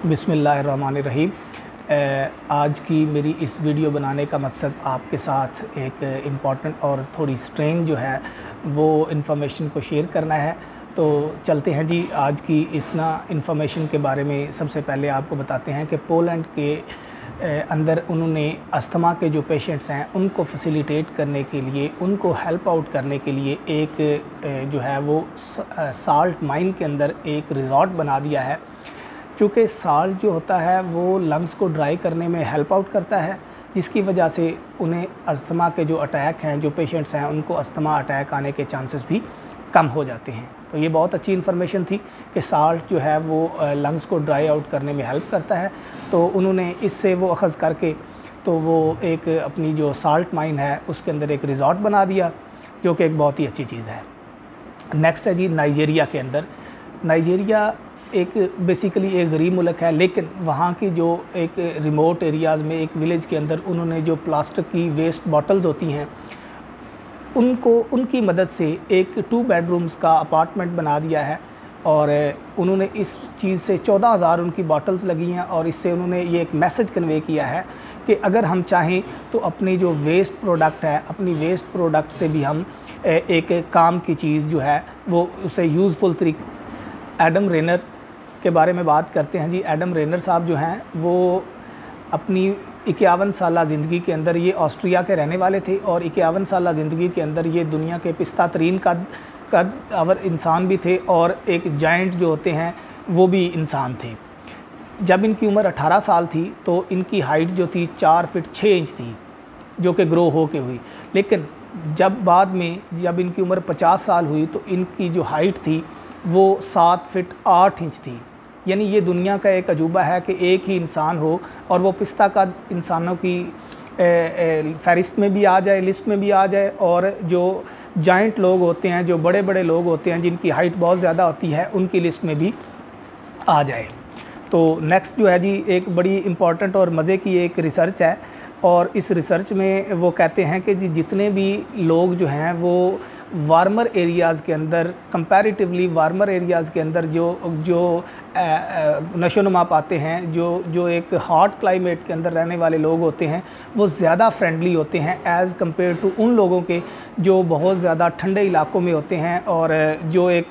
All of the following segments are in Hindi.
बिस्मिल्लाहिर्रहमानिर्रहीम। आज की मेरी इस वीडियो बनाने का मकसद आपके साथ एक इम्पॉर्टेंट और थोड़ी स्ट्रेंज जो है वो इन्फॉर्मेशन को शेयर करना है। तो चलते हैं जी आज की इस इन्फॉर्मेशन के बारे में। सबसे पहले आपको बताते हैं कि पोलैंड के अंदर उन्होंने अस्थमा के जो पेशेंट्स हैं उनको फैसिलिटेट करने के लिए, उनको हेल्प आउट करने के लिए एक जो है वो साल्ट माइन के अंदर एक रिज़ॉर्ट बना दिया है। चूँकि साल्ट जो होता है वो लंग्स को ड्राई करने में हेल्प आउट करता है, जिसकी वजह से उन्हें अस्थमा के जो अटैक हैं, जो पेशेंट्स हैं उनको अस्थमा अटैक आने के चांसेस भी कम हो जाते हैं। तो ये बहुत अच्छी इन्फॉर्मेशन थी कि साल्ट जो है वो लंग्स को ड्राई आउट करने में हेल्प करता है। तो उन्होंने इससे वो अख़ज़ करके तो वो एक अपनी जो साल्ट माइन है उसके अंदर एक रिज़ॉर्ट बना दिया, जो कि एक बहुत ही अच्छी चीज़ है। नेक्स्ट है जी नाइजीरिया के अंदर। नाइजीरिया एक बेसिकली एक गरीब मुल्क है, लेकिन वहाँ की जो एक रिमोट एरियाज़ में एक विलेज के अंदर उन्होंने जो प्लास्टिक की वेस्ट बॉटल्स होती हैं उनकी मदद से एक 2 बेडरूम्स का अपार्टमेंट बना दिया है। और उन्होंने इस चीज़ से 14,000 उनकी बॉटल्स लगी हैं, और इससे उन्होंने ये एक मैसेज कन्वे किया है कि अगर हम चाहें तो अपनी जो वेस्ट प्रोडक्ट है, अपनी वेस्ट प्रोडक्ट से भी हम एक काम की चीज़ जो है वो उसे यूज़फुल तरीके। एडम रेनर के बारे में बात करते हैं जी। एडम रेनर साहब जो हैं वो अपनी 51 साला ज़िंदगी के अंदर, ये ऑस्ट्रिया के रहने वाले थे, और 51 साला ज़िंदगी के अंदर ये दुनिया के पिस्ता तरीन कद इंसान भी थे, और एक जायंट जो होते हैं वो भी इंसान थे। जब इनकी उम्र 18 साल थी तो इनकी हाइट जो थी 4 फीट 6 इंच थी, जो कि ग्रो हो के हुई। लेकिन जब बाद में जब इनकी उम्र 50 साल हुई तो इनकी जो हाइट थी वो 7 फीट 8 इंच थी। यानी ये दुनिया का एक अजूबा है कि एक ही इंसान हो और वो पिस्ता का इंसानों की फहरिस्त में भी आ जाए, लिस्ट में भी आ जाए, और जो जाइंट लोग होते हैं, जो बड़े बड़े लोग होते हैं जिनकी हाइट बहुत ज़्यादा होती है, उनकी लिस्ट में भी आ जाए। तो नेक्स्ट जो है जी एक बड़ी इम्पॉर्टेंट और मज़े की एक रिसर्च है, और इस रिसर्च में वो कहते हैं कि जी जितने भी लोग जो हैं वो वार्मर एरियाज़ के अंदर, कंपैरेटिवली वार्मर एरियाज़ के अंदर जो नशोनुमा पाते हैं, जो एक हॉट क्लाइमेट के अंदर रहने वाले लोग होते हैं, वो ज़्यादा फ्रेंडली होते हैं एज़ कम्पेयर टू उन लोगों के जो बहुत ज़्यादा ठंडे इलाकों में होते हैं और जो एक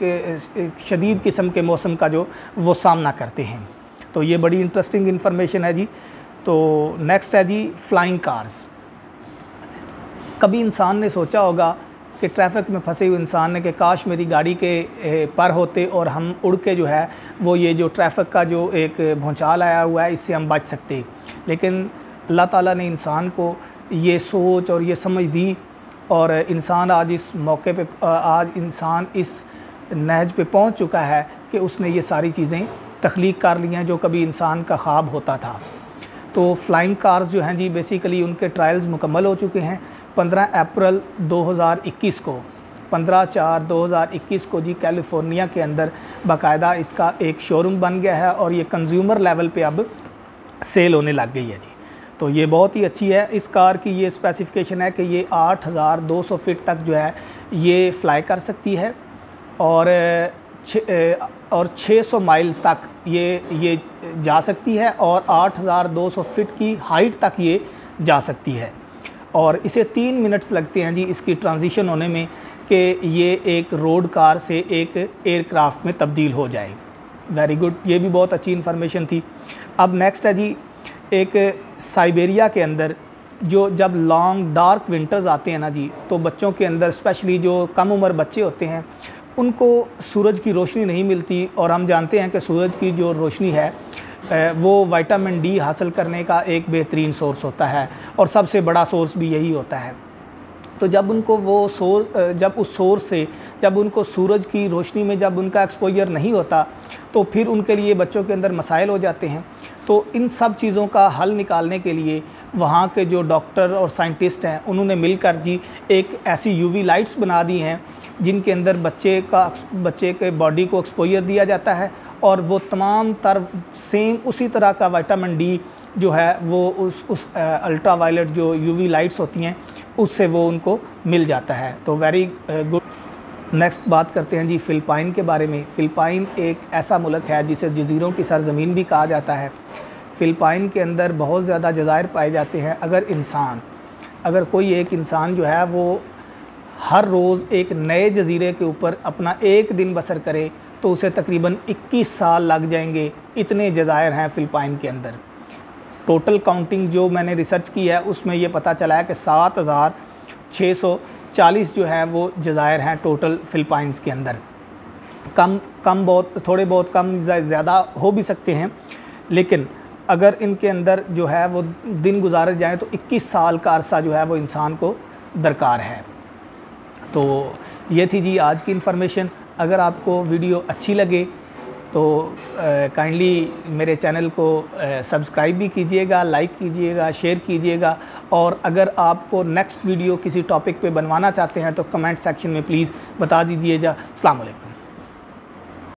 शदीद किस्म के मौसम का जो वो सामना करते हैं। तो ये बड़ी इंटरेस्टिंग इन्फॉर्मेशन है जी। तो नेक्स्ट है जी फ्लाइंग कार्स। कभी इंसान ने सोचा होगा कि ट्रैफिक में फंसे हुए इंसान ने कि काश मेरी गाड़ी के पर होते और हम उड़ के जो है वो ये जो ट्रैफिक का जो एक भूचाल आया हुआ है इससे हम बच सकते। लेकिन अल्लाह ताला ने इंसान को ये सोच और ये समझ दी, और इंसान आज इस मौके पे, आज इंसान इस नहज पे पहुंच चुका है कि उसने ये सारी चीज़ें तख्लीक कर ली हैं जो कभी इंसान का ख्वाब होता था। तो फ्लाइंग कार्स जो हैं जी बेसिकली उनके ट्रायल्स मुकम्मल हो चुके हैं। 15 अप्रैल 2021 को, 15/4/2021 को जी कैलिफोर्निया के अंदर बाकायदा इसका एक शोरूम बन गया है, और ये कंज्यूमर लेवल पे अब सेल होने लग गई है जी। तो ये बहुत ही अच्छी है। इस कार की ये स्पेसिफिकेशन है कि ये 8,200 फीट तक जो है ये फ़्लाई कर सकती है, और 600 माइल्स तक ये जा सकती है, और 8,200 फीट की हाइट तक ये जा सकती है। और इसे 3 मिनट्स लगते हैं जी इसकी ट्रांजिशन होने में कि ये एक रोड कार से एक एयरक्राफ्ट में तब्दील हो जाए। वेरी गुड, ये भी बहुत अच्छी इन्फॉर्मेशन थी। अब नेक्स्ट है जी एक साइबेरिया के अंदर जो जब लॉन्ग डार्क विंटर्स आते हैं ना जी, तो बच्चों के अंदर स्पेशली जो कम उम्र बच्चे होते हैं उनको सूरज की रोशनी नहीं मिलती, और हम जानते हैं कि सूरज की जो रोशनी है वो विटामिन डी हासिल करने का एक बेहतरीन सोर्स होता है, और सबसे बड़ा सोर्स भी यही होता है। तो जब उनको जब उस सोर्स से जब उनको सूरज की रोशनी में जब उनका एक्सपोजर नहीं होता तो फिर उनके लिए बच्चों के अंदर मसाइल हो जाते हैं। तो इन सब चीज़ों का हल निकालने के लिए वहाँ के जो डॉक्टर और साइंटिस्ट हैं उन्होंने मिलकर जी एक ऐसी यूवी लाइट्स बना दी हैं जिनके अंदर बच्चे के बॉडी को एक्सपोजर दिया जाता है, और वो तमाम सेम उसी तरह का विटामिन डी जो है वो उस अल्ट्रा वायलेट जो यूवी लाइट्स होती हैं उससे वो उनको मिल जाता है। तो वेरी गुड। नेक्स्ट बात करते हैं जी फ़िलिपाइन के बारे में। फ़िलिपाइन एक ऐसा मुल्क है जिसे जज़ीरों की सरज़मीन भी कहा जाता है। फ़िलिपाइन के अंदर बहुत ज़्यादा जज़ायर पाए जाते हैं। अगर कोई एक इंसान जो है वो हर रोज़ एक नए जज़ीरे के ऊपर अपना एक दिन बसर करे तो उसे तकरीबन 21 साल लग जाएंगे। इतने जज़ायर हैं फ़िलिपाइन के अंदर। टोटल काउंटिंग जो मैंने रिसर्च की है उसमें ये पता चला है कि 7,640 जो है वो जज़ायर हैं टोटल फ़िलिपाइंस के अंदर। थोड़े बहुत कम ज़्यादा हो भी सकते हैं, लेकिन अगर इनके अंदर जो है वो दिन गुजारे जाएँ तो 21 साल का अरसा जो है वो इंसान को दरकार है। तो ये थी जी आज की इन्फॉर्मेशन। अगर आपको वीडियो अच्छी लगे तो काइंडली मेरे चैनल को सब्सक्राइब भी कीजिएगा, लाइक कीजिएगा, शेयर कीजिएगा। और अगर आपको नेक्स्ट वीडियो किसी टॉपिक पे बनवाना चाहते हैं तो कमेंट सेक्शन में प्लीज़ बता दीजिएगा। अस्सलाम वालेकुम।